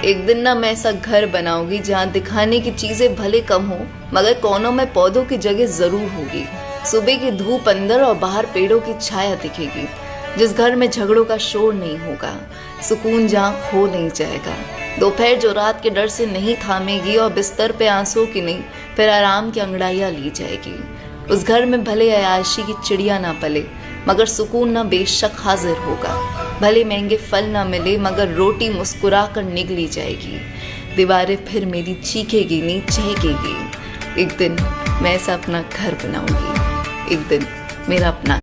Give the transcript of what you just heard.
एक दिन ना मैं ऐसा घर बनाऊंगी जहाँ दिखाने की चीजें भले कम हो मगर कोनों में पौधों की जगह जरूर होगी। सुबह की धूप अंदर और बाहर पेड़ों की छाया दिखेगी। जिस घर में झगड़ों का शोर नहीं होगा, सुकून जहाँ खो नहीं जाएगा। दोपहर जो रात के डर से नहीं थामेगी और बिस्तर पे आंसू की नहीं फिर आराम की अंगड़ाइयाँ ली जाएगी। उस घर में भले अयाशी की चिड़िया ना पले मगर सुकून ना बेशक हाजिर होगा। भले महंगे फल ना मिले मगर रोटी मुस्कुरा कर निगली जाएगी। दीवारें फिर मेरी चीखेगी नहीं चहकेगी। एक दिन मैं ऐसा अपना घर बनाऊंगी। एक दिन मेरा अपना